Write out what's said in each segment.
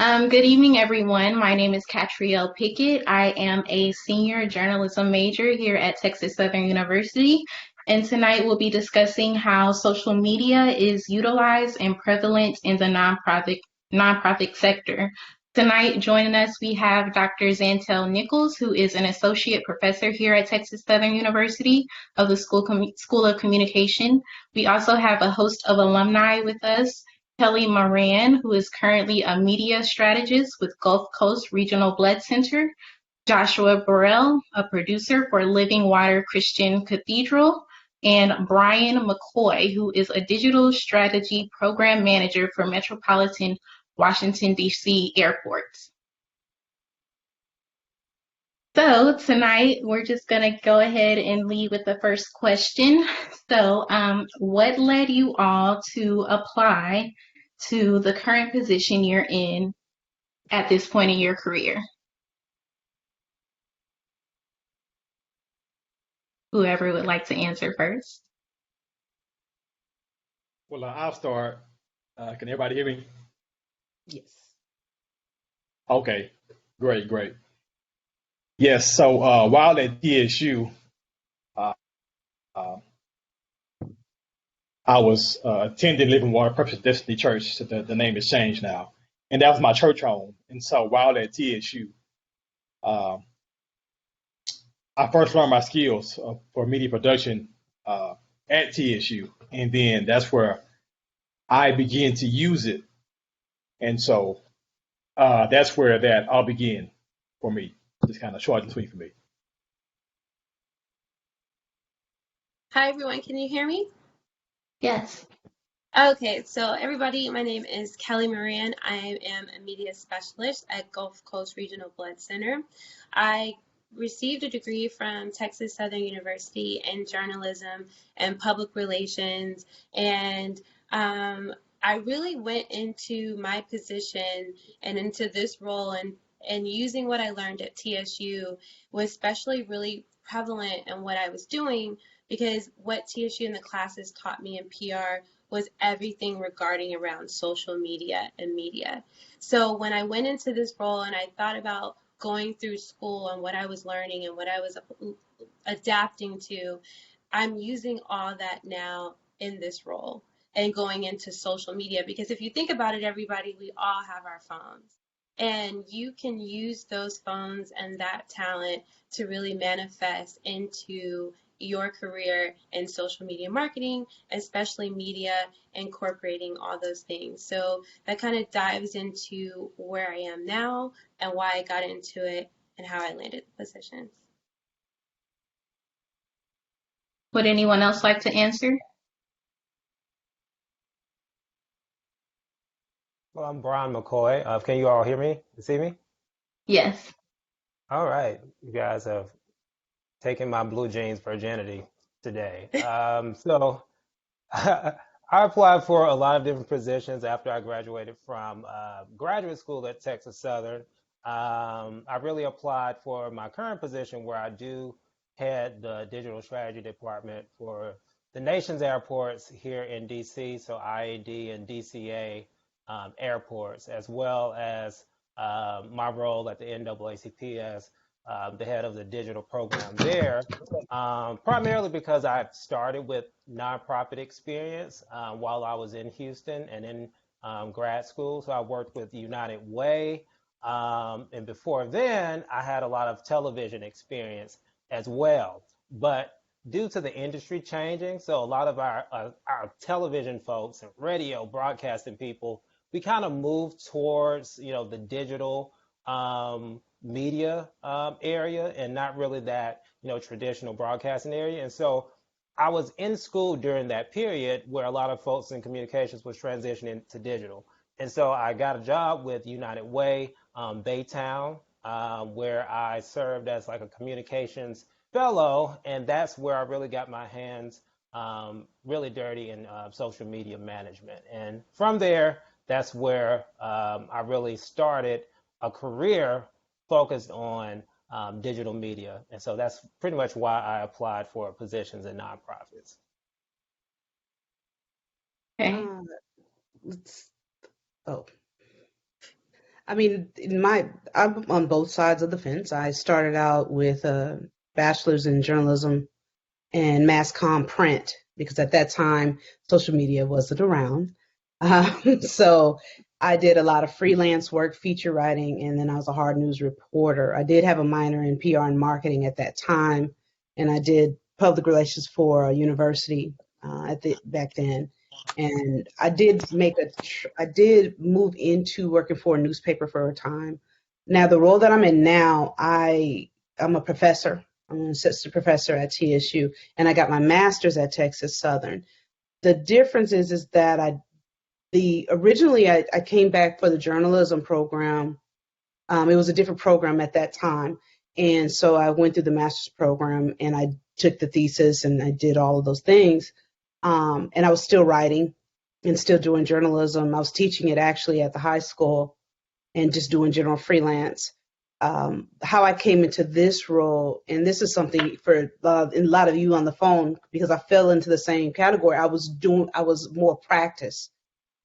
Good evening, everyone. My name is Catrielle Pickett. I am a senior journalism major here at Texas Southern University. And tonight we'll be discussing how social media is utilized and prevalent in the nonprofit sector. Tonight, joining us, we have Dr. Zantel Nichols, who is an associate professor here at Texas Southern University of the School of Communication. We also have a host of alumni with us. Kelly Moran, who is currently a media strategist with Gulf Coast Regional Blood Center, Joshua Burrell, a producer for Living Water Christian Cathedral, and Brian McCoy, who is a digital strategy program manager for Metropolitan Washington, D.C. Airport. So tonight, we're just going to go ahead and lead with the first question. So what led you all to apply to the current position you're in at this point in your career? Whoever would like to answer first. Well, I'll start. Can everybody hear me? Yes. Okay, great. Yes, so while at TSU, uh, uh, I was attending Living Water Purpose Destiny Church. So the name has changed now. And that was my church home. And so while at TSU, uh, I first learned my skills for media production at TSU. And then that's where I began to use it. And so that's where that all began for me. Just kind of short and sweet for me. Hi, everyone. Can you hear me? Yes. Okay, so everybody, my name is Kelly Moran. I am a media specialist at Gulf Coast Regional Blood Center. I received a degree from Texas Southern University in journalism and public relations, and I really went into my position and into this role and using what I learned at TSU was especially really prevalent in what I was doing because what TSU and the classes taught me in PR was everything regarding around social media and media. So when I went into this role and I thought about going through school and what I was learning and what I was adapting to, I'm using all that now in this role and going into social media. Because if you think about it, everybody, we all have our phones. And you can use those phones and that talent to really manifest into your career in social media marketing, especially media, incorporating all those things. So that kind of dives into where I am now and why I got into it and how I landed the positions. Would anyone else like to answer? Well, I'm Brian McCoy. Can you all hear me? See me? Yes. All right. You guys have taken my blue jeans virginity today. So I applied for a lot of different positions after I graduated from graduate school at Texas Southern. I really applied for my current position where I do head the digital strategy department for the nation's airports here in DC, so IAD and DCA airports, as well as my role at the NAACP as the head of the digital program there, primarily because I started with nonprofit experience while I was in Houston and in grad school. So I worked with United Way. And before then, I had a lot of television experience as well. But due to the industry changing, so a lot of our television folks and radio broadcasting people, we kind of moved towards, the digital media area and not really that, traditional broadcasting area. And so I was in school during that period where a lot of folks in communications was transitioning to digital. And so I got a job with United Way, Baytown, where I served as like a communications fellow. And that's where I really got my hands really dirty in social media management. And from there, that's where I really started a career focused on digital media. And so that's pretty much why I applied for positions in nonprofits. Okay. let's, oh, I mean, I'm on both sides of the fence. I started out with a bachelor's in journalism and mass comm print because at that time social media wasn't around. So I did a lot of freelance work, feature writing, and then I was a hard news reporter. I did have a minor in PR and marketing at that time, and I did public relations for a university back then. And I did move into working for a newspaper for a time. Now the role that I'm in now, I'm a professor. I'm an assistant professor at TSU, and I got my master's at Texas Southern. The difference is that originally I came back for the journalism program. It was a different program at that time, and so I went through the master's program and I took the thesis and I did all of those things. And I was still writing and still doing journalism. I was teaching it actually at the high school and just doing general freelance. How I came into this role, and this is something for a lot of you on the phone, because I fell into the same category. I was more practice.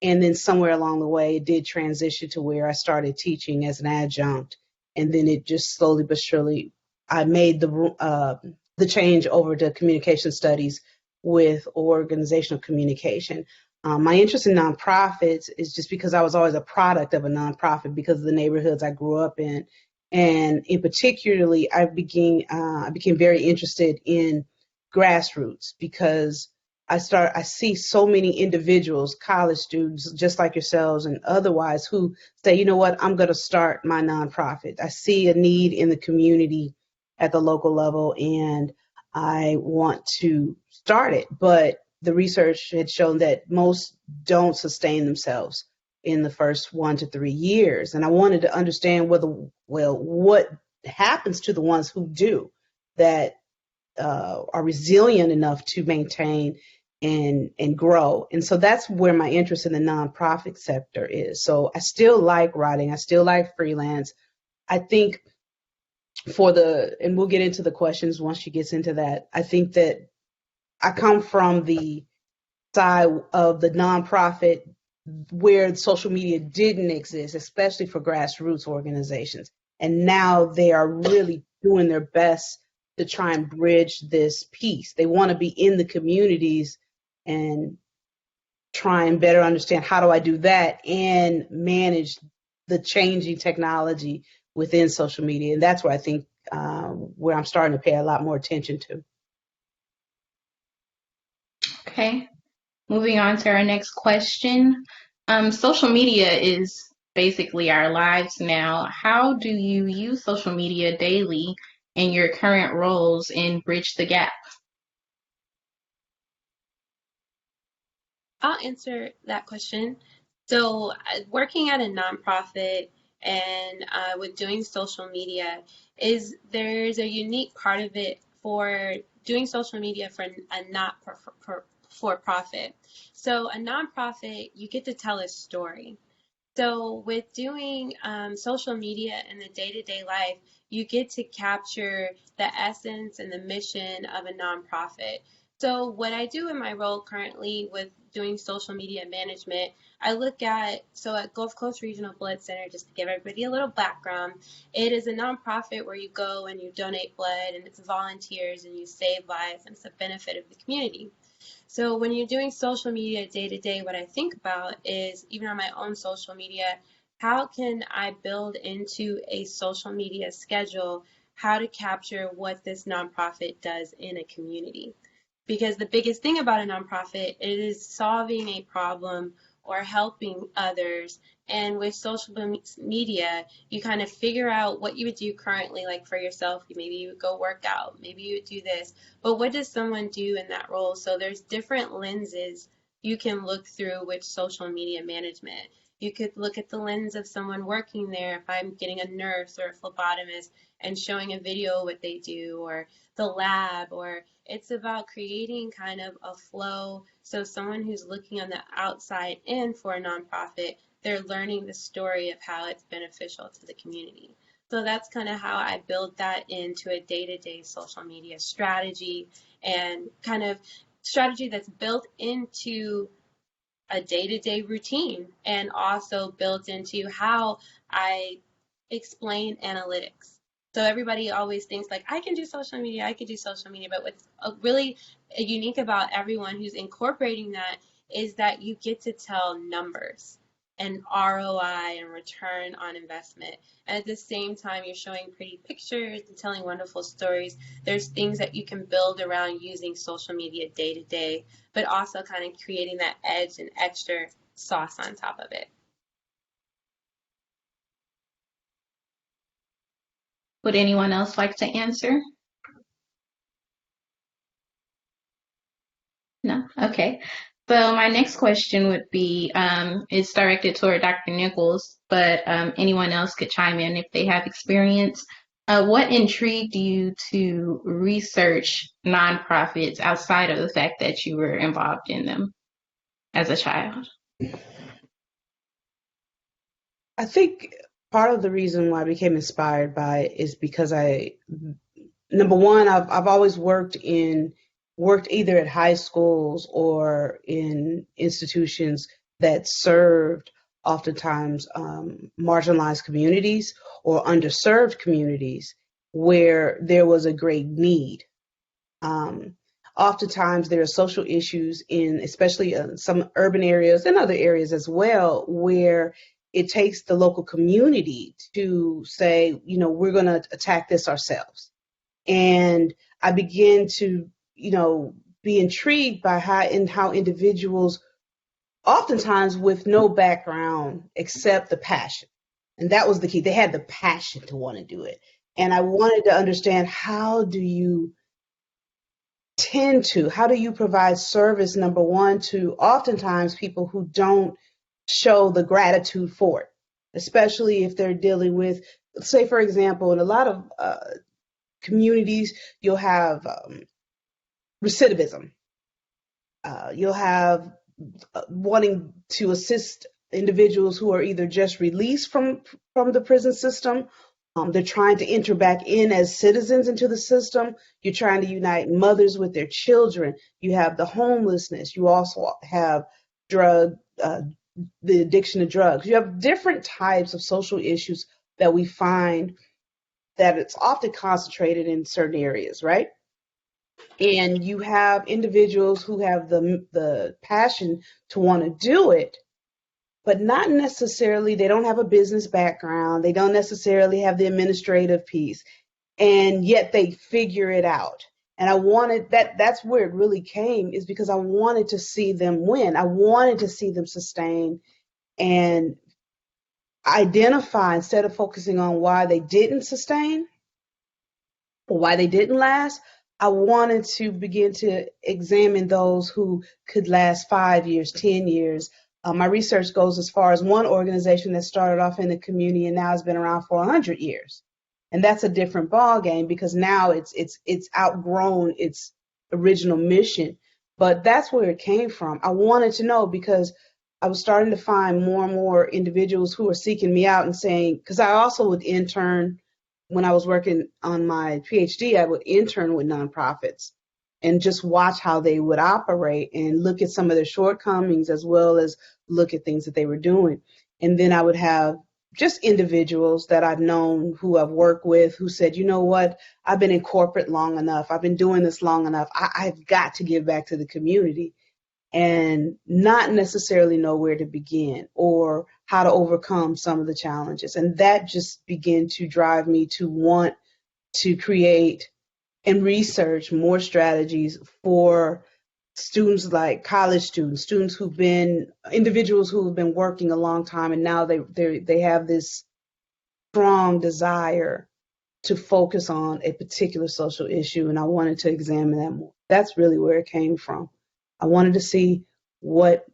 And then somewhere along the way, it did transition to where I started teaching as an adjunct. And then it just slowly but surely, I made the change over to communication studies with organizational communication. My interest in nonprofits is just because I was always a product of a nonprofit because of the neighborhoods I grew up in. And in particularly, I became very interested in grassroots because I see so many individuals, college students, just like yourselves and otherwise, who say, you know what, I'm going to start my nonprofit. I see a need in the community at the local level and I want to start it. But the research had shown that most don't sustain themselves in the first 1 to 3 years. And I wanted to understand what happens to the ones who do that are resilient enough to maintain and grow. And so that's where my interest in the nonprofit sector is. So I still like writing. I still like freelance. I think and we'll get into the questions once she gets into that. I think that I come from the side of the nonprofit where social media didn't exist, especially for grassroots organizations. And now they are really doing their best to try and bridge this piece. They want to be in the communities and try and better understand how do I do that and manage the changing technology within social media. And that's where I think where I'm starting to pay a lot more attention to. Okay. Moving on to our next question. Social media is basically our lives now. How do you use social media daily in your current roles in Bridge the Gap? I'll answer that question. So, working at a nonprofit and with doing social media there's a unique part of it for doing social media for a not for profit. So, a nonprofit, you get to tell a story. So, with doing social media in the day-to-day life, you get to capture the essence and the mission of a nonprofit. So what I do in my role currently with doing social media management, at Gulf Coast Regional Blood Center, just to give everybody a little background, it is a nonprofit where you go and you donate blood and it's volunteers and you save lives and it's a benefit of the community. So when you're doing social media day to day, what I think about is, even on my own social media, how can I build into a social media schedule how to capture what this nonprofit does in a community? Because the biggest thing about a nonprofit, it is solving a problem or helping others. And with social media, you kind of figure out what you would do currently, like for yourself. Maybe you would go work out, maybe you would do this, but what does someone do in that role? So there's different lenses you can look through with social media management. You could look at the lens of someone working there, if I'm getting a nurse or a phlebotomist and showing a video of what they do, or the lab, or it's about creating kind of a flow. So someone who's looking on the outside in for a nonprofit, they're learning the story of how it's beneficial to the community. So that's kind of how I build that into a day-to-day social media strategy, and kind of strategy that's built into a day-to-day routine, and also built into how I explain analytics. So everybody always thinks like, I can do social media, I can do social media. But what's really unique about everyone who's incorporating that is that you get to tell numbers and ROI and return on investment. And at the same time, you're showing pretty pictures and telling wonderful stories. There's things that you can build around using social media day to day, but also kind of creating that edge and extra sauce on top of it. Would anyone else like to answer? No? Okay. So my next question would be, it's directed toward Dr. Nichols, but anyone else could chime in if they have experience. What intrigued you to research nonprofits outside of the fact that you were involved in them as a child? I think part of the reason why I became inspired by it is because number one, I've always worked either at high schools or in institutions that served oftentimes marginalized communities or underserved communities where there was a great need. Oftentimes there are social issues especially some urban areas and other areas as well, where it takes the local community to say, we're going to attack this ourselves. And I began to, be intrigued by how individuals, oftentimes with no background except the passion. And that was the key. They had the passion to want to do it. And I wanted to understand, how do you provide service, number one, to oftentimes people who don't show the gratitude for it, especially if they're dealing with, say, for example, in a lot of communities, you'll have recidivism. You'll have wanting to assist individuals who are either just released from the prison system. They're trying to enter back in as citizens into the system. You're trying to unite mothers with their children. You have the homelessness. You also have the addiction to drugs. You have different types of social issues that we find that it's often concentrated in certain areas, right? And you have individuals who have the passion to want to do it, but not necessarily, they don't have a business background. They don't necessarily have the administrative piece, and yet they figure it out. And I wanted that's where it really came, is because I wanted to see them win. I wanted to see them sustain and identify, instead of focusing on why they didn't sustain or why they didn't last. I wanted to begin to examine those who could last 5 years, 10 years. My research goes as far as one organization that started off in the community and now has been around for 100 years. And that's a different ball game, because now it's outgrown its original mission. But that's where it came from. I wanted to know, because I was starting to find more and more individuals who were seeking me out and saying, because I also would intern when I was working on my PhD, I would intern with nonprofits and just watch how they would operate and look at some of their shortcomings, as well as look at things that they were doing. And then I would have just individuals that I've known, who I've worked with, who said, you know what, I've been in corporate long enough. I've been doing this long enough. I've got to give back to the community, and not necessarily know where to begin or how to overcome some of the challenges. And that just began to drive me to want to create and research more strategies for students, like college students, individuals who have been working a long time, and now they have this strong desire to focus on a particular social issue, and I wanted to examine that more. That's really where it came from. I wanted to see what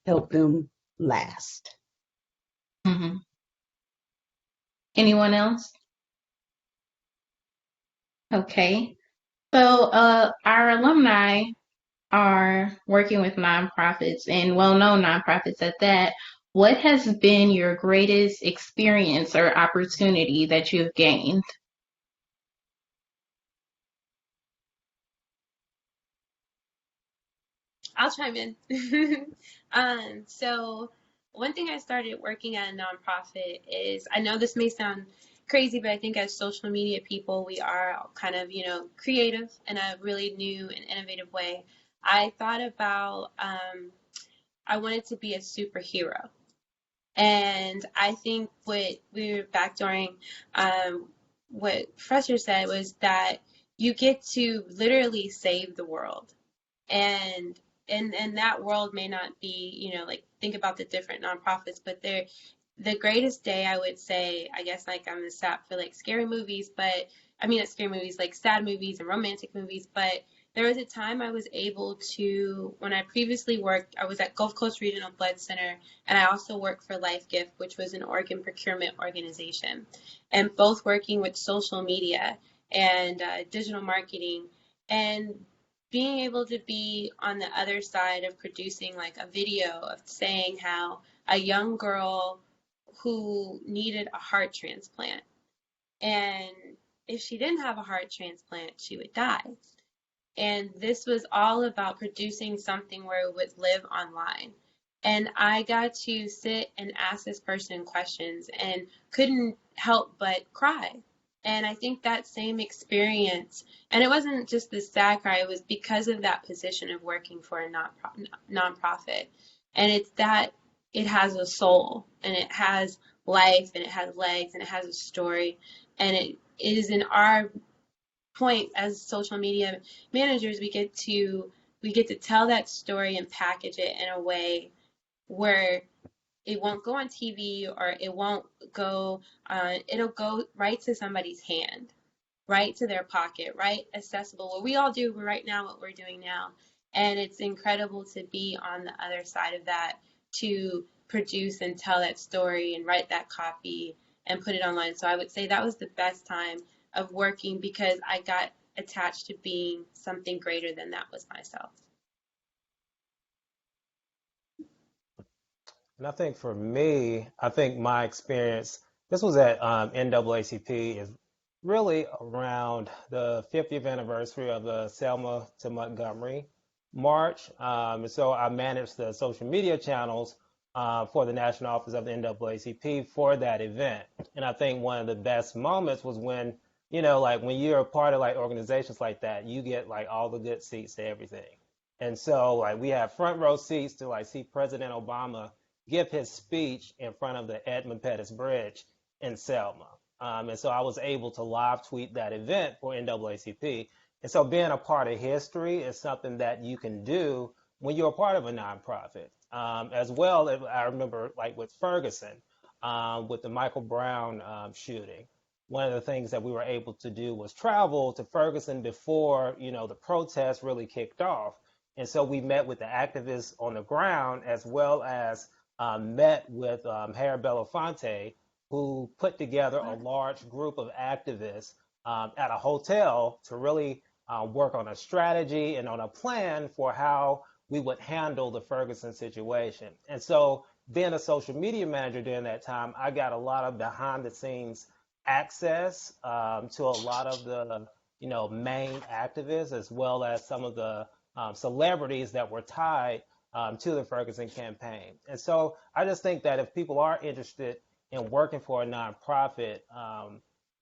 helped them last. Mm-hmm. Anyone else? Okay. So our alumni are working with nonprofits, and well-known nonprofits at that. What has been your greatest experience or opportunity that you've gained? I'll chime in. So one thing I started working at a nonprofit is, I know this may sound crazy, but I think as social media people, we are kind of, creative in a really new and innovative way. I thought about, I wanted to be a superhero. And I think what we were back during, what Professor said was that you get to literally save the world. And that world may not be, like, think about the different nonprofits, but they're the greatest day, I would say, I guess, like, I'm the sap for like scary movies, but I mean, not scary movies, like sad movies and romantic movies. But there was a time I was able to, when I previously worked, I was at Gulf Coast Regional Blood Center, and I also worked for Life Gift, which was an organ procurement organization, and both working with social media and digital marketing. And being able to be on the other side of producing like a video of saying how a young girl who needed a heart transplant, and if she didn't have a heart transplant, she would die. And this was all about producing something where it would live online. And I got to sit and ask this person questions and couldn't help but cry. And I think that same experience, and it wasn't just the sad cry, it was because of that position of working for a nonprofit. And it's that it has a soul, and it has life, and it has legs, and it has a story. And it is in our point as social media managers, we get to tell that story and package it in a way where it won't go on TV, or it won't go, it'll go right to somebody's hand, right to their pocket, right accessible. What we all do right now, what we're doing now. And it's incredible to be on the other side of that, to produce and tell that story and write that copy and put it online. So I would say that was the best time of working, because I got attached to being something greater than that was myself. And I think for me, I think my experience, this was at NAACP, is really around the 50th anniversary of the Selma to Montgomery March. And so I managed the social media channels for the National Office of the NAACP for that event. And I think one of the best moments was when, like when you're a part of like organizations like that, you get like all the good seats to everything. And so like we have front row seats to like see President Obama give his speech in front of the Edmund Pettus Bridge in Selma. And so I was able to live tweet that event for NAACP. And so being a part of history is something that you can do when you're a part of a nonprofit. As well, I remember like with Ferguson, with the Michael Brown shooting, one of the things that we were able to do was travel to Ferguson before, the protests really kicked off. And so we met with the activists on the ground, as well as met with Harry Belafonte, who put together a large group of activists at a hotel to really work on a strategy and on a plan for how we would handle the Ferguson situation. And so being a social media manager during that time, I got a lot of behind the scenes access to a lot of the main activists, as well as some of the celebrities that were tied to the Ferguson campaign. And so I just think that if people are interested in working for a nonprofit,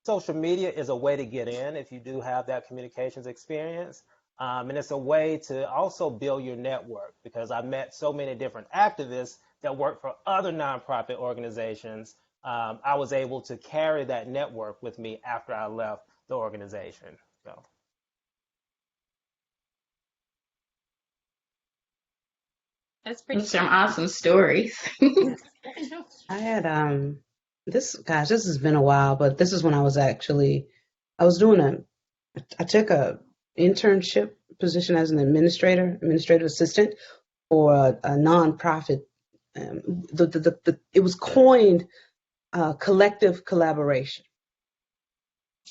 social media is a way to get in if you do have that communications experience. And it's a way to also build your network, because I met so many different activists that work for other nonprofit organizations. I was able to carry that network with me after I left the organization. So. That's pretty Those are some awesome stories. I had this has been a while, but this is when I was I took a internship position as an administrative assistant for a nonprofit. It was coined collective collaboration.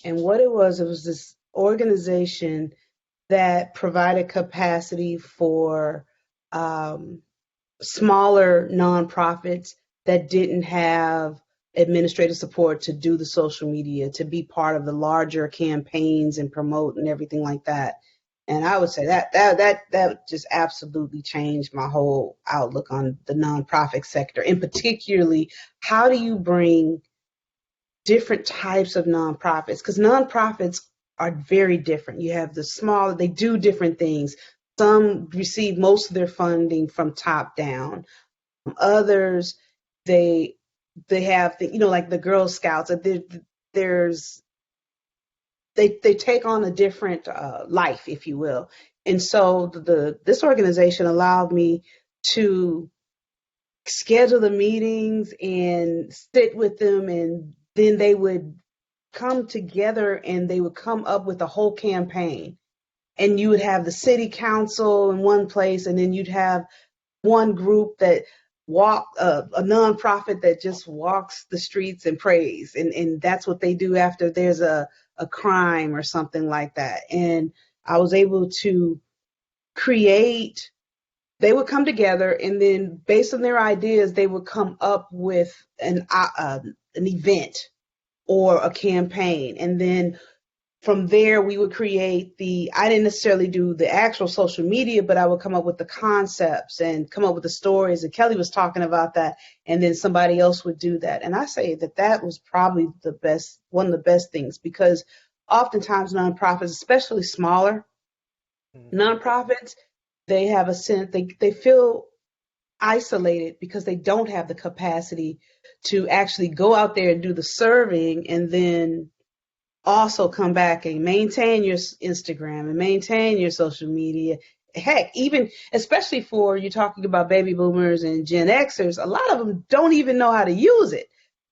And what it was this organization that provided capacity for smaller nonprofits that didn't have administrative support to do the social media, to be part of the larger campaigns and promote and everything like that. And I would say that just absolutely changed my whole outlook on the nonprofit sector. And particularly, how do you bring different types of nonprofits? Because nonprofits are very different. You have the small, they do different things. Some receive most of their funding from top down. Others, they have the, like the Girl Scouts. There's they take on a different life, if you will. And so this organization allowed me to schedule the meetings and sit with them, and then they would come together and they would come up with a whole campaign. And you would have the city council in one place, and then you'd have one group that a nonprofit that just walks the streets and prays, and that's what they do after there's a crime or something like that. And I was able to create. They would come together, and then based on their ideas, they would come up with an event or a campaign, and then from there, we would create I didn't necessarily do the actual social media, but I would come up with the concepts and come up with the stories. And Kelly was talking about that, and then somebody else would do that. And I say that was probably one of the best things, because oftentimes nonprofits, especially smaller nonprofits, they have a sense, they feel isolated because they don't have the capacity to actually go out there and do the serving and then also come back and maintain your Instagram and maintain your social media. Heck, even especially for you're talking about baby boomers and Gen Xers, a lot of them don't even know how to use it.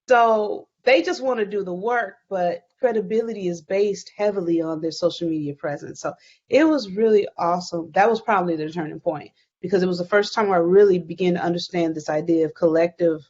So they just want to do the work, but credibility is based heavily on their social media presence. So it was really awesome. That was probably the turning point, because it was the first time I really began to understand this idea of collective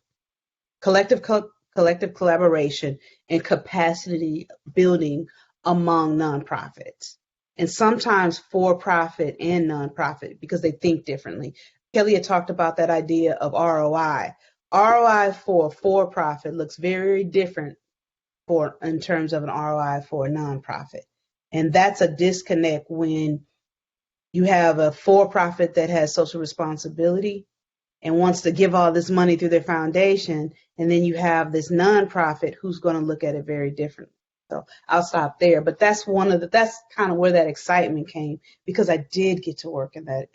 collaboration and capacity building among nonprofits, and sometimes for-profit and nonprofit, because they think differently. Kelly had talked about that idea of ROI. ROI for-profit looks very different in terms of an ROI for a nonprofit. And that's a disconnect when you have a for-profit that has social responsibility and wants to give all this money through their foundation, and then you have this nonprofit who's going to look at it very differently. So I'll stop there, but that's kind of where that excitement came, because I did get to work in that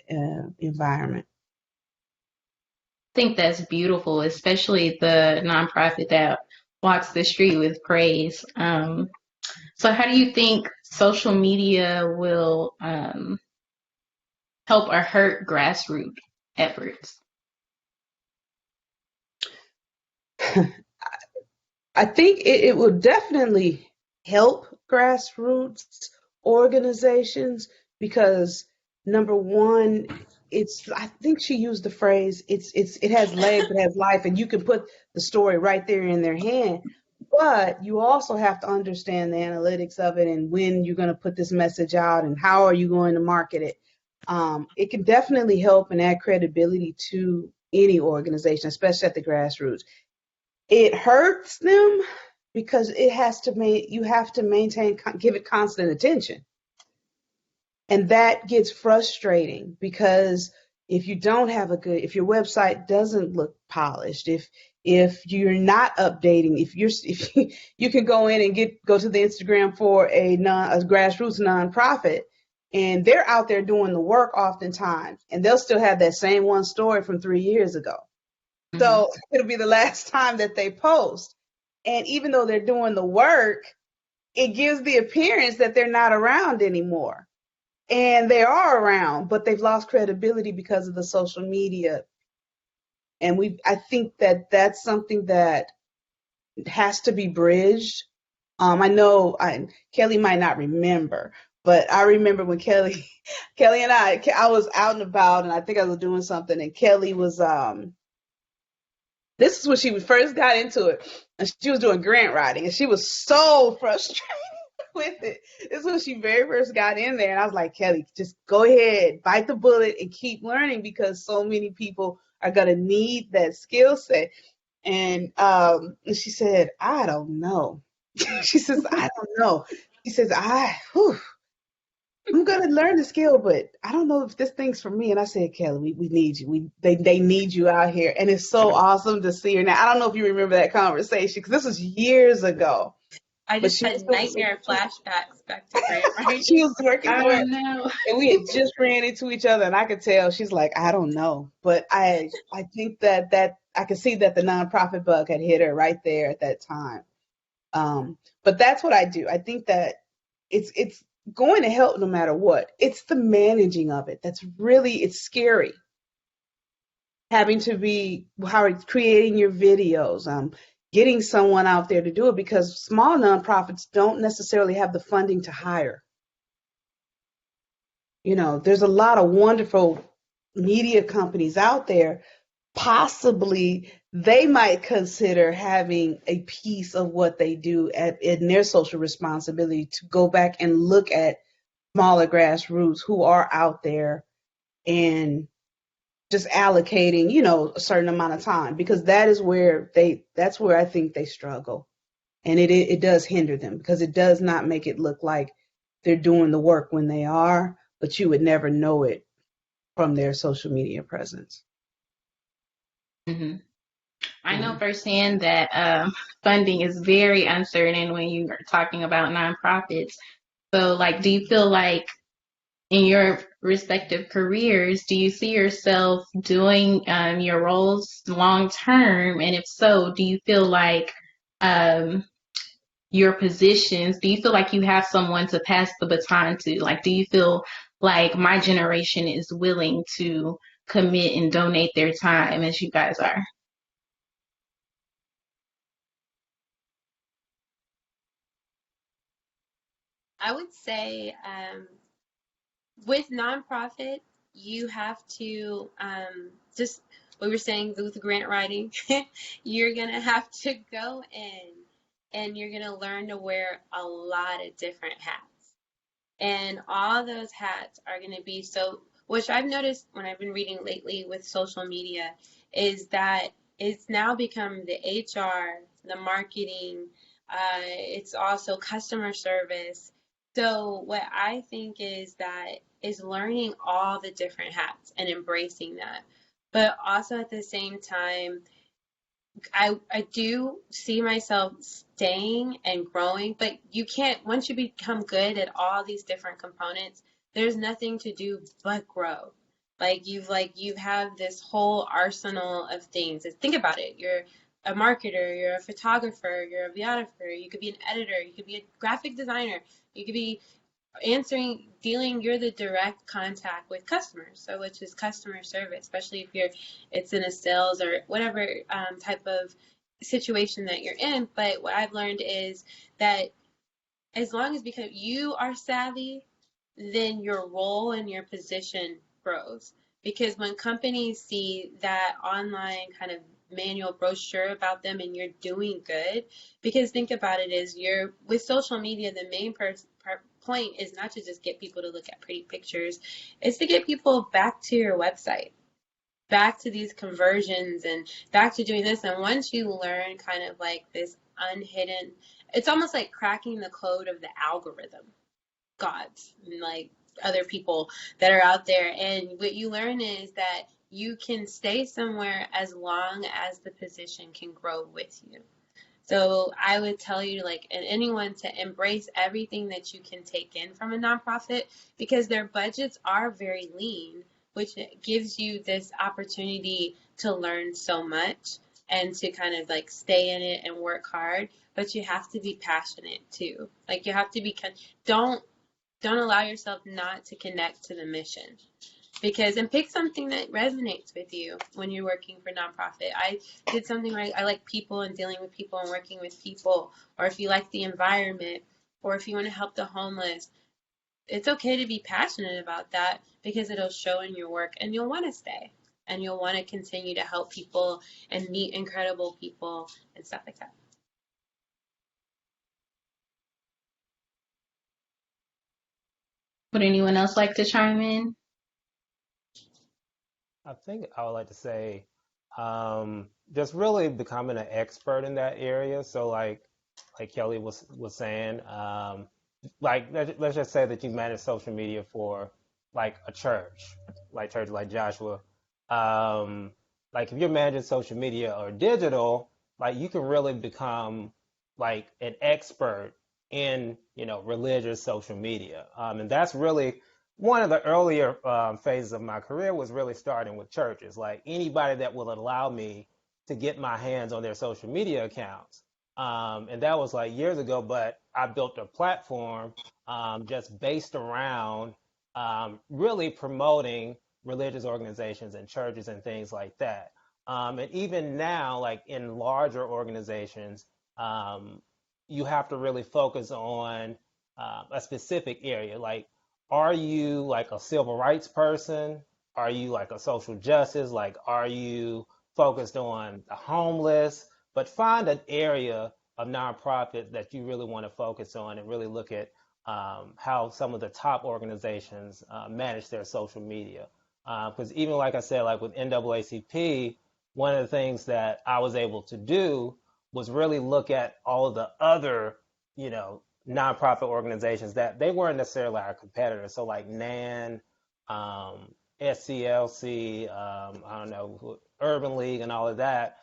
environment. I think that's beautiful, especially the nonprofit that walks the street with praise. So how do you think social media will help or hurt grassroots efforts? I think it will definitely help grassroots organizations, because number one, I think she used the phrase, it has legs, it has life, and you can put the story right there in their hand. But you also have to understand the analytics of it, and when you're going to put this message out and how are you going to market it. It can definitely help and add credibility to any organization, especially at the grassroots. It hurts them because you have to give it constant attention. And that gets frustrating, because if you don't have if your website doesn't look polished, if you're not updating, if you can go in and go to the Instagram for a grassroots nonprofit, and they're out there doing the work oftentimes, and they'll still have that same one story from 3 years ago. Mm-hmm. So it'll be the last time that they post. And even though they're doing the work, it gives the appearance that they're not around anymore. And they are around, but they've lost credibility because of the social media. And I think that that's something that has to be bridged. I know Kelly might not remember, but I remember when Kelly and I was out and about, and I think I was doing something, and Kelly was, this is when she first got into it, and she was doing grant writing, and she was so frustrated with it. This is when she very first got in there, and I was like, Kelly, just go ahead, bite the bullet, and keep learning, because so many people are going to need that skill set. And she said, I don't know. She says, I don't know. She says, I'm going going to learn the skill, but I don't know if this thing's for me. And I said, Kelly, we need you. They need you out here. And it's so awesome to see her now. I don't know if you remember that conversation because this was years ago. I But just she was had doing some, nightmare flashbacks back to grant writing. she was working I for it. don't know. And we had just ran into each other, and I could tell she's like, I don't know. But I think that I could see that the nonprofit bug had hit her right there at that time. But that's what I do. I think that it's going to help no matter what. It's the managing of it that's really it's scary. Having to be how creating your videos, getting someone out there to do it because small nonprofits don't necessarily have the funding to hire. There's a lot of wonderful media companies out there. Possibly they might consider having a piece of what they do in their social responsibility to go back and look at smaller grassroots who are out there and just allocating, a certain amount of time because that's where I think they struggle. And it does hinder them because it does not make it look like they're doing the work when they are, but you would never know it from their social media presence. Hmm. I know Yeah. firsthand that funding is very uncertain when you are talking about nonprofits. So, like, do you feel like in your respective careers, do you see yourself doing your roles long term? And if so, do you feel like um, your positions, do you feel like you have someone to pass the baton to? Like, do you feel like my generation is willing to commit and donate their time as you guys are? I would say with nonprofit, you have to just what we were saying with the grant writing, you're gonna have to go in and you're gonna learn to wear a lot of different hats. And all those hats are gonna be so, which I've noticed when I've been reading lately with social media, is that it's now become the HR, the marketing, it's also customer service. So what I think is that is learning all the different hats and embracing that. But also at the same time, I do see myself staying and growing, but you can't, once you become good at all these different components, there's nothing to do but grow. You have this whole arsenal of things. Think about it. You're a marketer, you're a photographer, you're a videographer, you could be an editor, you could be a graphic designer, you could be you're the direct contact with customers, so which is customer service, especially if it's in a sales or whatever type of situation that you're in. But what I've learned is that as long as because you are savvy, then your role and your position grows. Because when companies see that online kind of manual brochure about them and you're doing good, because think about it is you're with social media, the main point is not to just get people to look at pretty pictures, it's to get people back to your website, back to these conversions and back to doing this. And once you learn kind of like this unhidden, it's almost like cracking the code of the algorithm gods and like other people that are out there. And what you learn is that you can stay somewhere as long as the position can grow with you. So I would tell you, like, and anyone to embrace everything that you can take in from a nonprofit because their budgets are very lean, which gives you this opportunity to learn so much and to kind of like stay in it and work hard. But you have to be passionate too. Like you have to be, don't allow yourself not to connect to the mission because and pick something that resonates with you when you're working for nonprofit. I did something where I like people and dealing with people and working with people, or if you like the environment, or if you want to help the homeless, it's okay to be passionate about that because it'll show in your work and you'll want to stay and you'll want to continue to help people and meet incredible people and stuff like that. Would anyone else like to chime in? I think I would like to say just really becoming an expert in that area. So like Kelly was saying, like let's just say that you manage social media for like a church, like Joshua. Um, like if you're managing social media or digital, like you can really become like an expert in, religious social media. And that's really one of the earlier phases of my career was really starting with churches. Like anybody that will allow me to get my hands on their social media accounts. And that was like years ago, but I built a platform just based around really promoting religious organizations and churches and things like that. And even now, like in larger organizations, um, you have to really focus on a specific area. Like, are you like a civil rights person? Are you like a social justice? Like, are you focused on the homeless? But find an area of nonprofits that you really want to focus on and really look at how some of the top organizations manage their social media. Because even like I said, like with NAACP, one of the things that I was able to do was really look at all of the other, nonprofit organizations that they weren't necessarily our competitors. So like NAN, SCLC, I don't know, Urban League and all of that.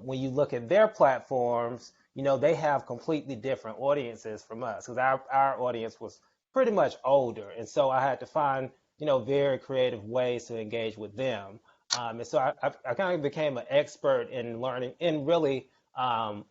When you look at their platforms, they have completely different audiences from us because our audience was pretty much older. And so I had to find, very creative ways to engage with them. And so I kind of became an expert in learning and really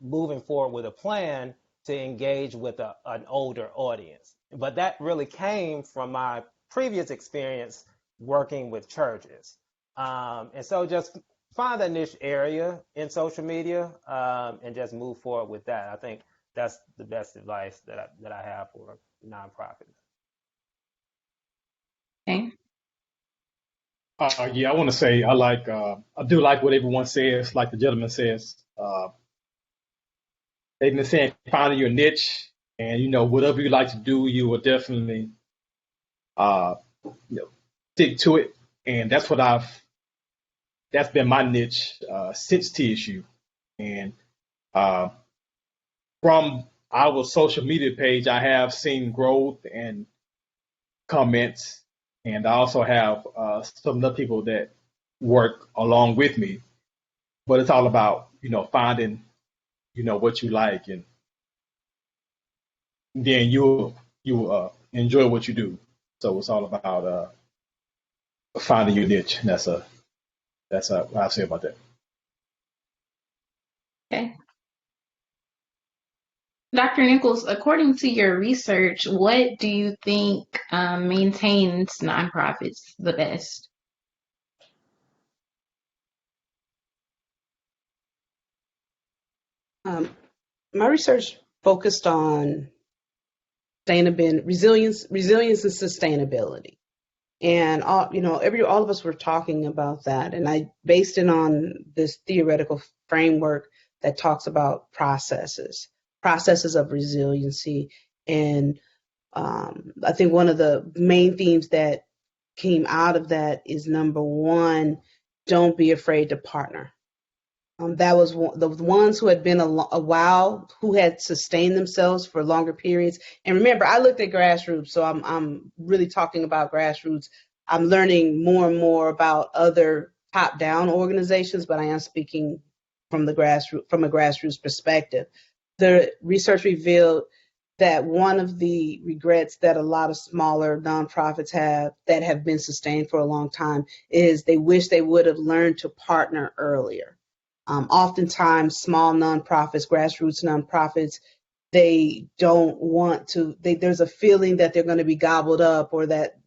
moving forward with a plan to engage with an older audience. But that really came from my previous experience working with churches. And so just find a niche area in social media and just move forward with that. I think that's the best advice that I have for nonprofits. Okay. Yeah, I want to say I do like what everyone says, like the gentleman says. They've been saying finding your niche, and whatever you like to do, you will definitely uh, stick to it, and that's been my niche since TSU, and uh, from our social media page, I have seen growth and comments, and I also have some other people that work along with me. But it's all about finding what you like, and then you enjoy what you do. So it's all about finding your niche. And that's what I say about that. Okay. Dr. Nichols, according to your research, what do you think maintains nonprofits the best? My research focused on resilience and sustainability. And all of us were talking about that. And I based it on this theoretical framework that talks about processes of resiliency. And I think one of the main themes that came out of that is number one, don't be afraid to partner. That was the ones who had been a while, who had sustained themselves for longer periods. And remember, I looked at grassroots, so I'm really talking about grassroots. I'm learning more and more about other top-down organizations, but I am speaking from a grassroots perspective. The research revealed that one of the regrets that a lot of smaller nonprofits have that have been sustained for a long time is they wish they would have learned to partner earlier. Oftentimes, small nonprofits, grassroots nonprofits, they don't want to. There's a feeling that they're going to be gobbled up, or that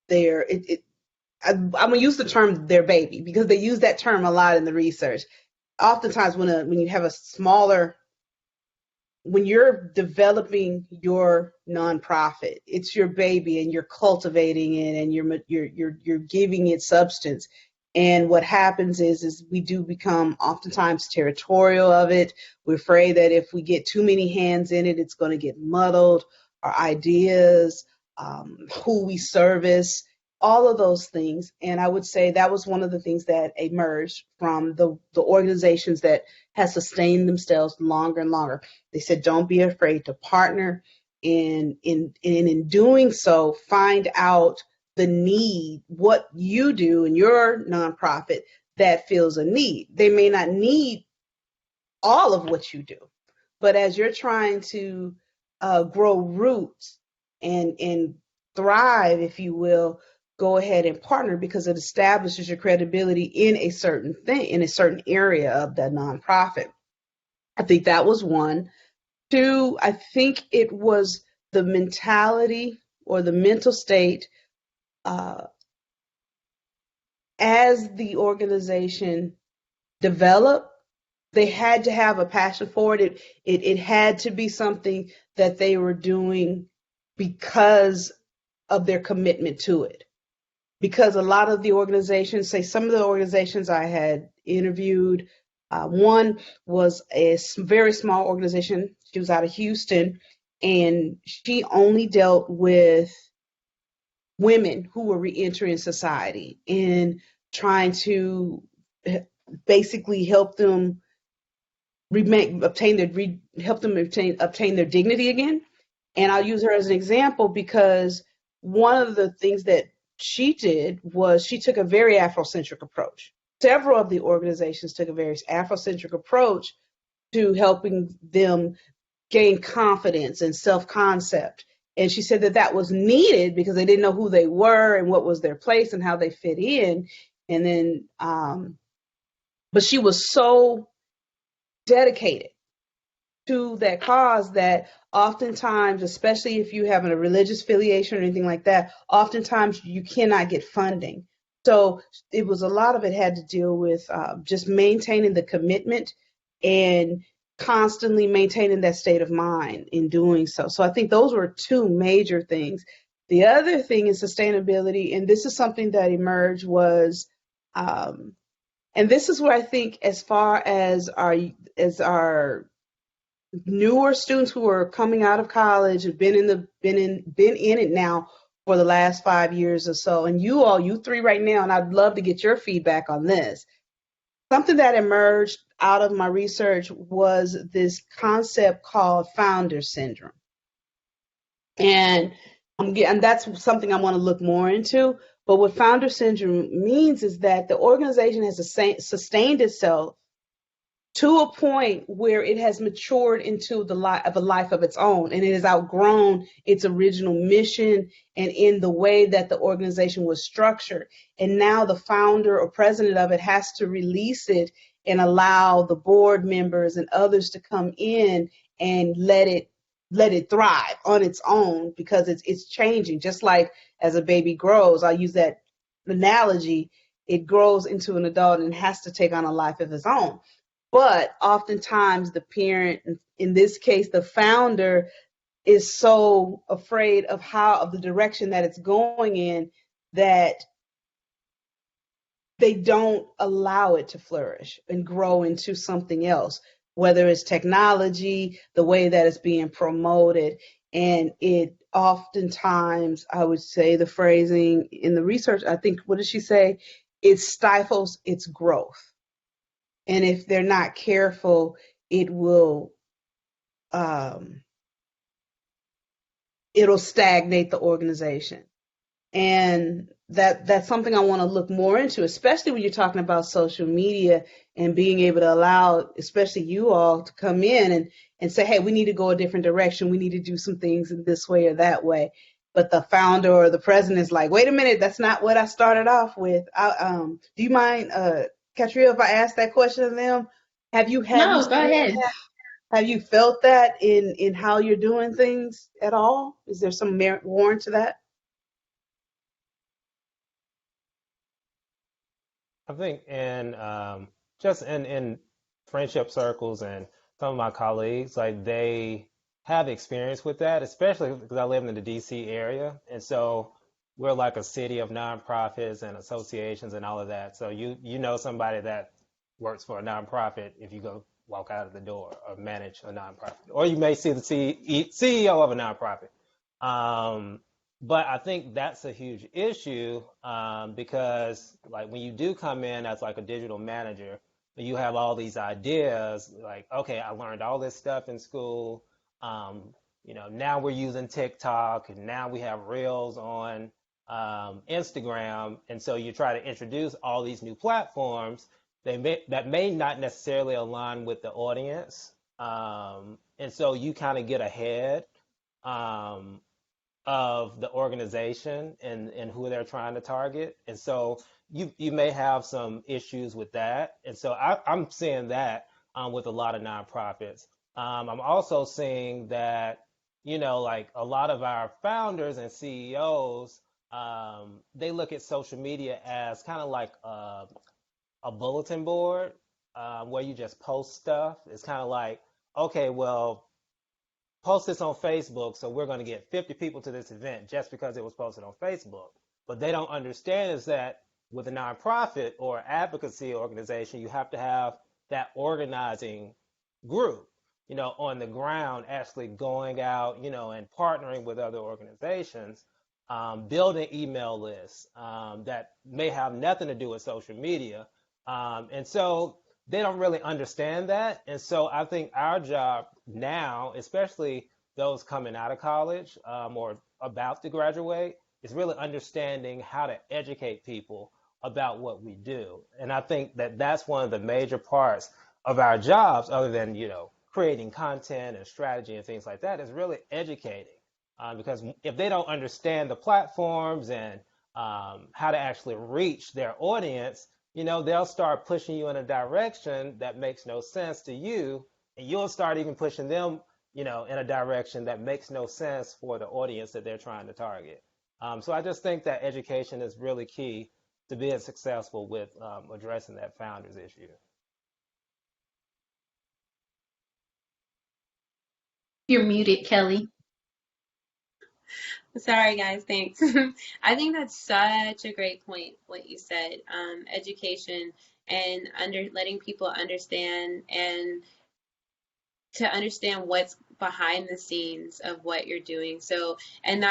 I'm going to use the term "their baby" because they use that term a lot in the research. Oftentimes, when you have when you're developing your nonprofit, it's your baby, and you're cultivating it, and you're giving it substance. And what happens is we do become oftentimes territorial of it. We're afraid that if we get too many hands in it, it's going to get muddled. Our ideas, who we service, all of those things. And I would say that was one of the things that emerged from the organizations that has sustained themselves longer and longer. They said, don't be afraid to partner. and in doing so, find out the need, what you do in your nonprofit that fills a need. They may not need all of what you do, but as you're trying to grow roots and thrive, if you will, go ahead and partner because it establishes your credibility in a certain thing, in a certain area of that nonprofit. I think that was one. Two, I think it was the mentality or the mental state uh, as the organization developed. They had to have a passion for it. It had to be something that they were doing because of their commitment to it. Because a lot of the organizations, say some of the organizations I had interviewed, one was a very small organization. She was out of Houston, and she only dealt with women who were reentering society and trying to basically help them obtain their dignity again. And I'll use her as an example because one of the things that she did was she took a very Afrocentric approach. Several of the organizations took a very Afrocentric approach to helping them gain confidence and self-concept. And she said that that was needed because they didn't know who they were and what was their place and how they fit in. And then, but she was so dedicated to that cause that oftentimes, especially if you have a religious affiliation or anything like that, oftentimes you cannot get funding. So it was a lot of it had to deal with just maintaining the commitment and constantly maintaining that state of mind in doing so. So I think those were two major things. The other thing is sustainability, and this is something that emerged was, and this is where I think as far as our newer students who are coming out of college have been in it now for the last 5 years or so, and you three right now, and I'd love to get your feedback on this. Something that emerged out of my research was this concept called founder syndrome, and that's something I want to look more into. But what founder syndrome means is that the organization has sustained itself to a point where it has matured into a life of its own, and it has outgrown its original mission and in the way that the organization was structured. And now the founder or president of it has to release it and allow the board members and others to come in and let it thrive on its own because it's changing. Just like as a baby grows, I'll use that analogy, it grows into an adult and has to take on a life of its own. But oftentimes the parent, in this case, the founder, is so afraid of the direction that it's going in that they don't allow it to flourish and grow into something else, whether it's technology, the way that it's being promoted. And it oftentimes, I would say the phrasing in the research, I think, what did she say? It stifles its growth. And if they're not careful, it will it'll stagnate the organization. And that's something I want to look more into, especially when you're talking about social media and being able to allow, especially you all, to come in and say, hey, we need to go a different direction. We need to do some things in this way or that way. But the founder or the president is like, wait a minute, that's not what I started off with. Do you mind, Katria, if I ask that question of them? No, go ahead. Have you felt that in how you're doing things at all? Is there some warrant to that? I think just in friendship circles and some of my colleagues, like they have experience with that, especially because I live in the DC area. And so we're like a city of nonprofits and associations and all of that. So you know somebody that works for a nonprofit if you go walk out of the door or manage a nonprofit. Or you may see the CEO of a nonprofit. But I think that's a huge issue because like when you do come in as like a digital manager, you have all these ideas like, okay, I learned all this stuff in school. Now we're using TikTok, and now we have Reels on Instagram. And so you try to introduce all these new platforms that may not necessarily align with the audience. And so you kind of get ahead um, of the organization and who they're trying to target. And so you may have some issues with that. And so I'm seeing that with a lot of nonprofits. I'm also seeing that, like a lot of our founders and CEOs, they look at social media as kind of like a bulletin board where you just post stuff. It's kind of like, okay, well, post this on Facebook, so we're going to get 50 people to this event just because it was posted on Facebook. But they don't understand is that with a nonprofit or advocacy organization, you have to have that organizing group, on the ground, actually going out, and partnering with other organizations, building email lists that may have nothing to do with social media. And so they don't really understand that. And so I think our job now, especially those coming out of college or about to graduate, is really understanding how to educate people about what we do. And I think that that's one of the major parts of our jobs, other than, creating content and strategy and things like that, is really educating. Because if they don't understand the platforms and how to actually reach their audience, they'll start pushing you in a direction that makes no sense to you, and you'll start even pushing them, in a direction that makes no sense for the audience that they're trying to target. So I just think that education is really key to being successful with addressing that founders issue. You're muted, Kelly. Sorry, guys. Thanks. I think that's such a great point, what you said. Education and letting people understand and to understand what's behind the scenes of what you're doing. So, and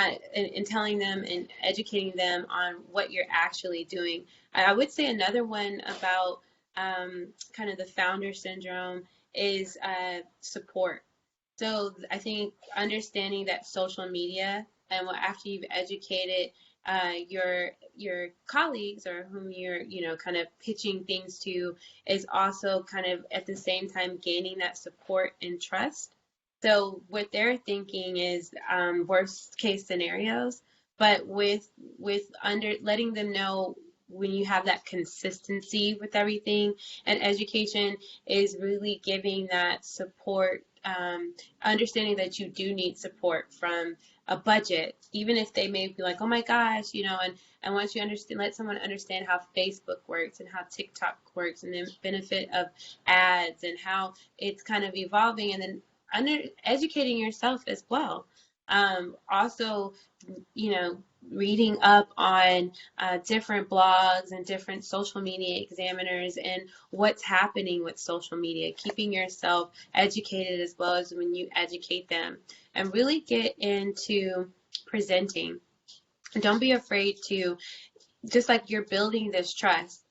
telling them and educating them on what you're actually doing. I would say another one about kind of the founder syndrome is support. So I think understanding that social media and after you've educated your colleagues or whom you're kind of pitching things to, is also kind of at the same time gaining that support and trust. So what they're thinking is worst case scenarios, but with letting them know when you have that consistency with everything, and education is really giving that support, understanding that you do need support from a budget, even if they may be like, oh my gosh, and once you understand, let someone understand how Facebook works and how TikTok works and the benefit of ads and how it's kind of evolving, and then educating yourself as well. Also, reading up on different blogs and different social media examiners and what's happening with social media, keeping yourself educated as well as when you educate them, and really get into presenting. Don't be afraid to, just like you're building this trust,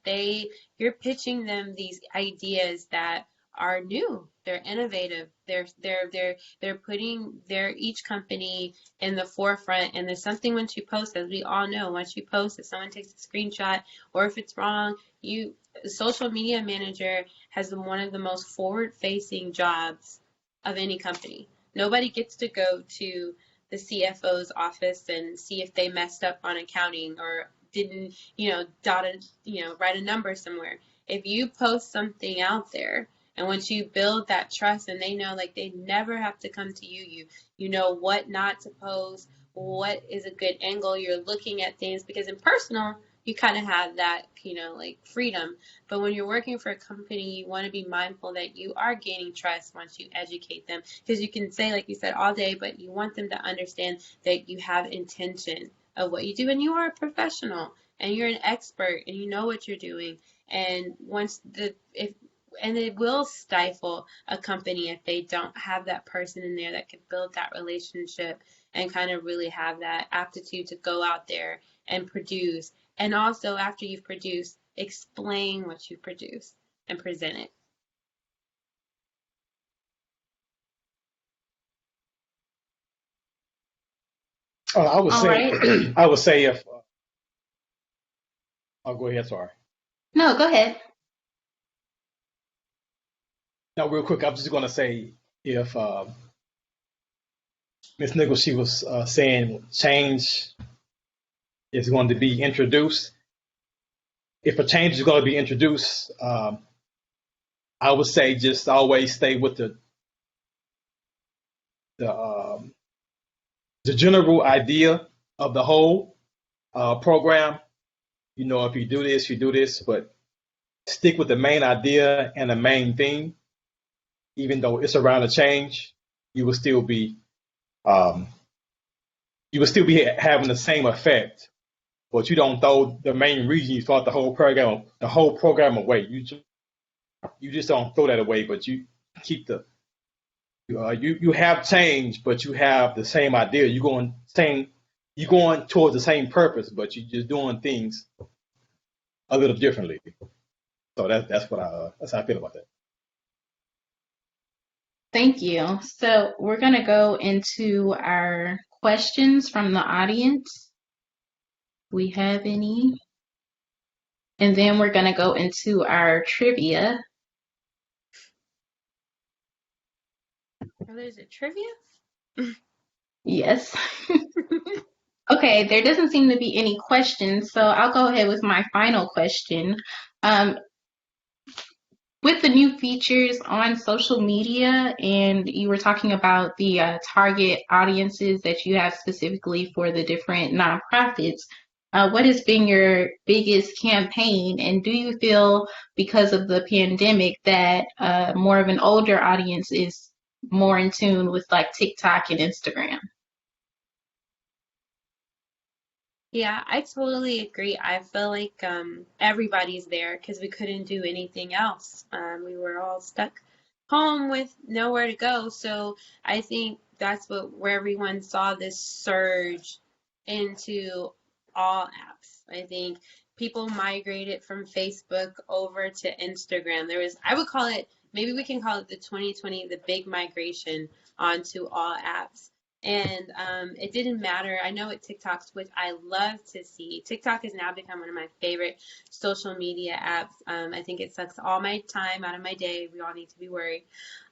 you're pitching them these ideas that are new, they're innovative, they're putting each company in the forefront. And there's something once you post, as we all know, once you post, if someone takes a screenshot or if it's wrong, the social media manager has one of the most forward-facing jobs of any company. Nobody gets to go to the CFO's office and see if they messed up on accounting or didn't, write a number somewhere. If you post something out there, and once you build that trust and they know, like, they never have to come to you, you know what not to post, what is a good angle, you're looking at things, because in personal, you kind of have that, freedom. But when you're working for a company, you want to be mindful that you are gaining trust once you educate them, because you can say, like you said, all day, but you want them to understand that you have intention of what you do, and you are a professional and you're an expert and you know what you're doing. And and it will stifle a company if they don't have that person in there that can build that relationship and kind of really have that aptitude to go out there and produce. And also, after you've produced, explain what you produce and present it. I would All say, right. I would say if, I'll go ahead, sorry. No, go ahead. Now, real quick, I'm just going to say if Ms. Nichols, she was saying change is going to be introduced. If a change is going to be introduced, I would say just always stay with the um, the general idea of the whole program. You know, if you do this, but stick with the main idea and the main theme. Even though it's around a change, you will still be um, having the same effect. But you don't throw the main reason you thought the whole program away. You just don't throw that away, but you keep you have change, but you have the same idea. You're going towards the same purpose, but you're just doing things a little differently. So that's how I feel about that. Thank you. So we're going to go into our questions from the audience. We have any? And then we're going to go into our trivia. Oh, there's a trivia? Yes. Okay, there doesn't seem to be any questions, so I'll go ahead with my final question. Um, with the new features on social media, and you were talking about the target audiences that you have specifically for the different nonprofits, what has been your biggest campaign? And do you feel because of the pandemic that more of an older audience is more in tune with like TikTok and Instagram? Yeah, I totally agree. I feel like everybody's there because we couldn't do anything else. We were all stuck home with nowhere to go. So I think that's where everyone saw this surge into all apps. I think people migrated from Facebook over to Instagram. I would call it, maybe we can call it the 2020, the big migration onto all apps. And it didn't matter. I know at TikToks, which I love to see. TikTok has now become one of my favorite social media apps. I think it sucks all my time out of my day. We all need to be worried.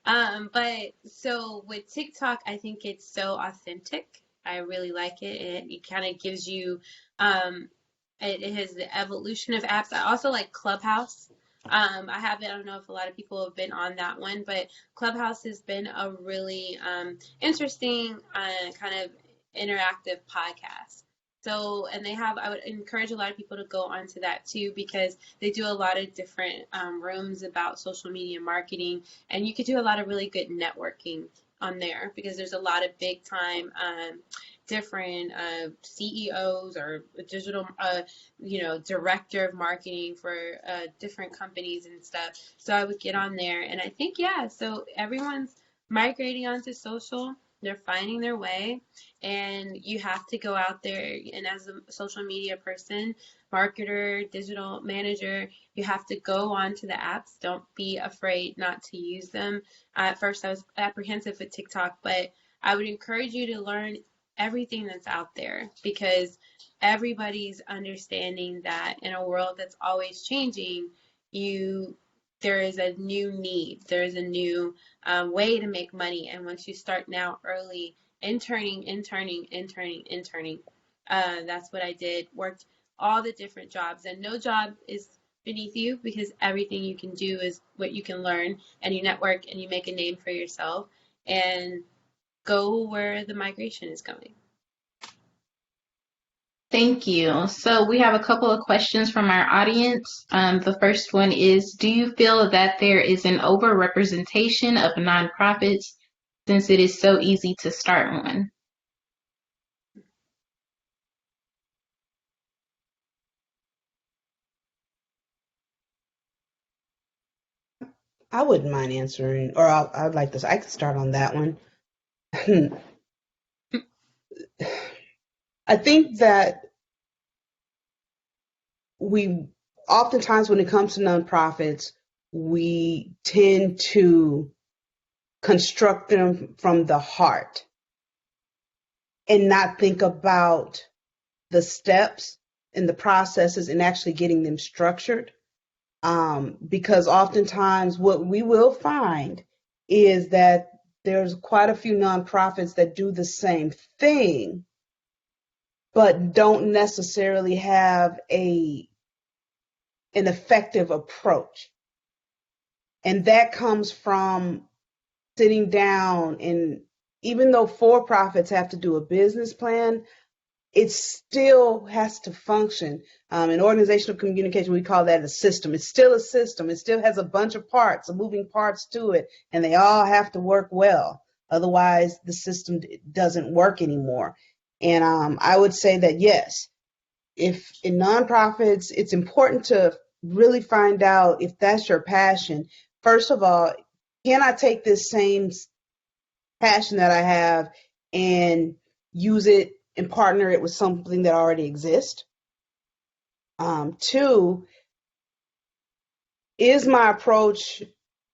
But so with TikTok, I think it's so authentic. I really like it. It kind of gives you, it has the evolution of apps. I also like Clubhouse. I don't know if a lot of people have been on that one, but Clubhouse has been a really interesting kind of interactive podcast. So, and I would encourage a lot of people to go onto that too, because they do a lot of different rooms about social media marketing, and you could do a lot of really good networking on there because there's a lot of big time different CEOs or digital, director of marketing for different companies and stuff. So I would get on there, and I think, yeah, so everyone's migrating onto social. They're finding their way, and you have to go out there. And as a social media person, marketer, digital manager, you have to go onto the apps. Don't be afraid not to use them. At first, I was apprehensive with TikTok, but I would encourage you to learn everything that's out there because everybody's understanding that in a world that's always changing, there is a new need, there is a new way to make money, and once you start now early, interning, that's what I did. Worked all the different jobs, and no job is beneath you because everything you can do is what you can learn, and you network and you make a name for yourself and go where the migration is going. Thank you. So we have a couple of questions from our audience. The first one is, do you feel that there is an overrepresentation of nonprofits since it is so easy to start one? I wouldn't mind answering, or I'd like this. I could start on that one. I think that we oftentimes, when it comes to nonprofits, we tend to construct them from the heart. and not think about the steps and the processes and actually getting them structured. Because oftentimes what we will find is that there's quite a few nonprofits that do the same thing, but don't necessarily have an effective approach. And that comes from sitting down, and even though for-profits have to do a business plan, it still has to function. In organizational communication, we call that a system. It's still a system. It still has a bunch of parts, of moving parts to it, and they all have to work well. Otherwise, the system doesn't work anymore. And I would say that, yes, if in nonprofits, it's important to really find out if that's your passion. First of all, can I take this same passion that I have and use it and partner it with something that already exists? Two, is my approach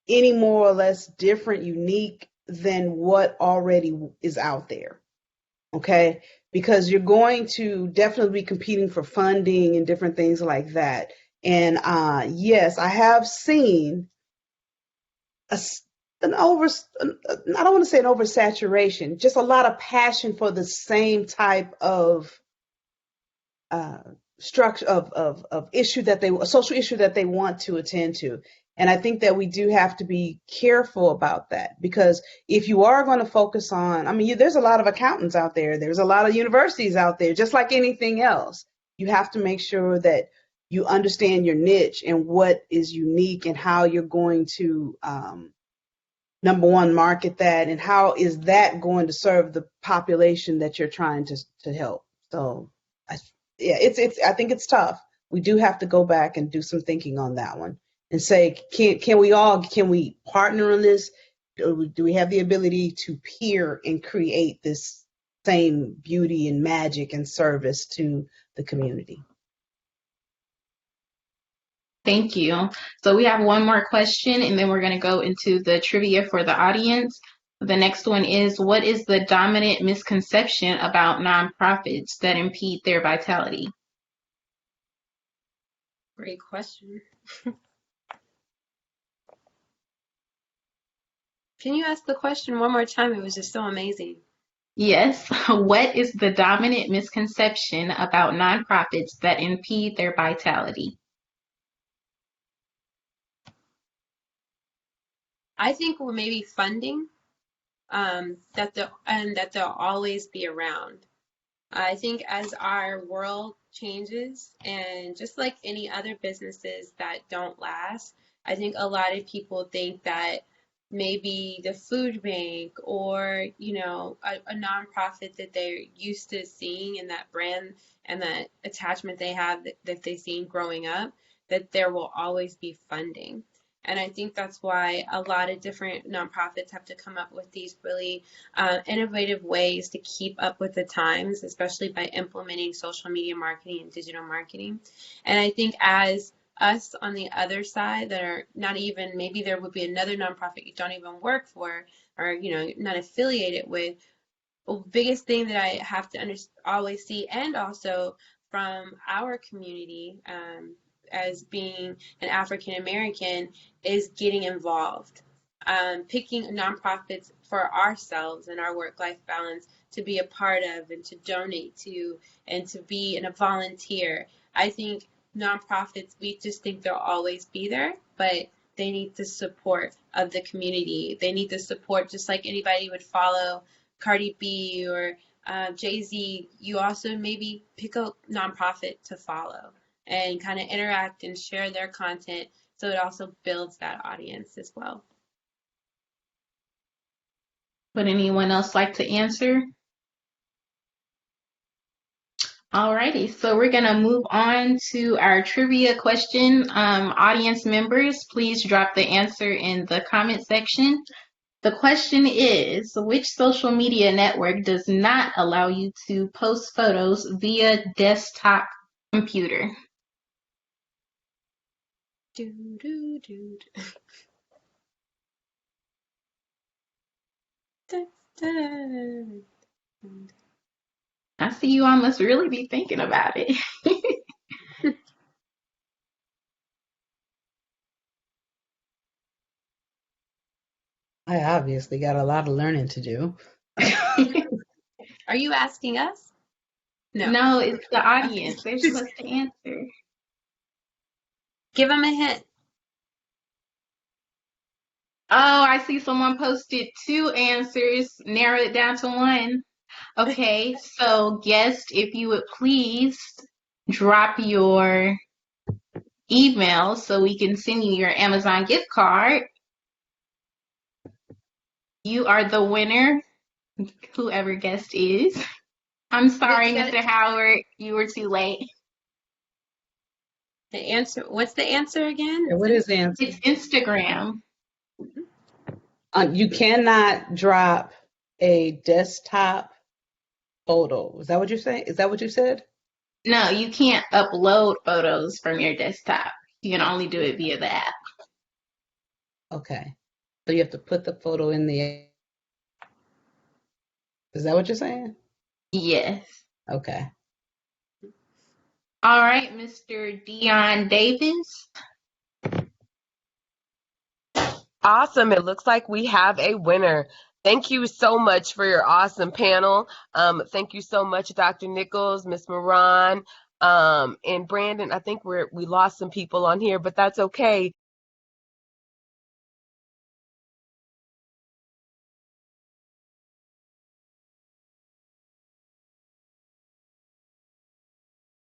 any more or less different, unique than what already is out there? Okay, because you're going to definitely be competing for funding and different things like that. And yes, I have seen a, an over, I don't want to say an oversaturation, just a lot of passion for the same type of uh, structure of issue that a social issue that they want to attend to. And I think that we do have to be careful about that, because if you are going to focus on, I mean, there's a lot of accountants out there, there's a lot of universities out there, just like anything else. You have to make sure that you understand your niche and what is unique and how you're going to, number one, market that, and how is that going to serve the population that you're trying to help. So yeah, I think it's tough. We do have to go back and do some thinking on that one and say, can we partner on this? Do we have the ability to peer and create this same beauty and magic and service to the community? Thank you. So we have one more question, and then we're going to go into the trivia for the audience. The next one is, what is the dominant misconception about nonprofits that impede their vitality? Great question. Can you ask the question one more time? It was just so amazing. Yes. What is the dominant misconception about nonprofits that impede their vitality? I think we're maybe funding, that they'll always be around. I think as our world changes, and just like any other businesses that don't last, I think a lot of people think that maybe the food bank, or a nonprofit that they're used to seeing, and that brand and that attachment they have, that they've seen growing up, that there will always be funding. And I think that's why a lot of different nonprofits have to come up with these really innovative ways to keep up with the times, especially by implementing social media marketing and digital marketing. And I think as us on the other side, that are not even, maybe there would be another nonprofit you don't even work for, or not affiliated with. The biggest thing that I have to always see, and also from our community, as being an African American, is getting involved. Picking nonprofits for ourselves and our work-life balance to be a part of, and to donate to, and to be a volunteer. I think nonprofits, we just think they'll always be there, but they need the support of the community. They need the support, just like anybody would follow Cardi B or Jay-Z. You also maybe pick a nonprofit to follow and kind of interact and share their content, so it also builds that audience as well. Would anyone else like to answer? Alrighty, so we're gonna move on to our trivia question. Audience members, please drop the answer in the comment section. The question is, which social media network does not allow you to post photos via desktop computer? Do, do, do, do. Da, da, da, da. I see you all must really be thinking about it. I obviously got a lot of learning to do. Are you asking us? No. No, it's the audience. They're supposed to answer. Give them a hint. Oh, I see someone posted 2 answers, narrow it down to 1. Okay, so guest, if you would please drop your email so we can send you your Amazon gift card. You are the winner, whoever guest is. I'm sorry, Mr. Howard, you were too late. The answer. What's the answer again? Yeah, what is the answer? It's Instagram. You cannot drop a desktop photo. Is that what you're saying? Is that what you said? No, you can't upload photos from your desktop. You can only do it via the app. Okay. So you have to put the photo in the. Is that what you're saying? Yes. Okay. All right, Mr. Dion Davis. Awesome. It looks like we have a winner. Thank you so much for your awesome panel. Thank you so much, Dr. Nichols, Ms. Moran, and Brandon. I think we lost some people on here, but that's okay.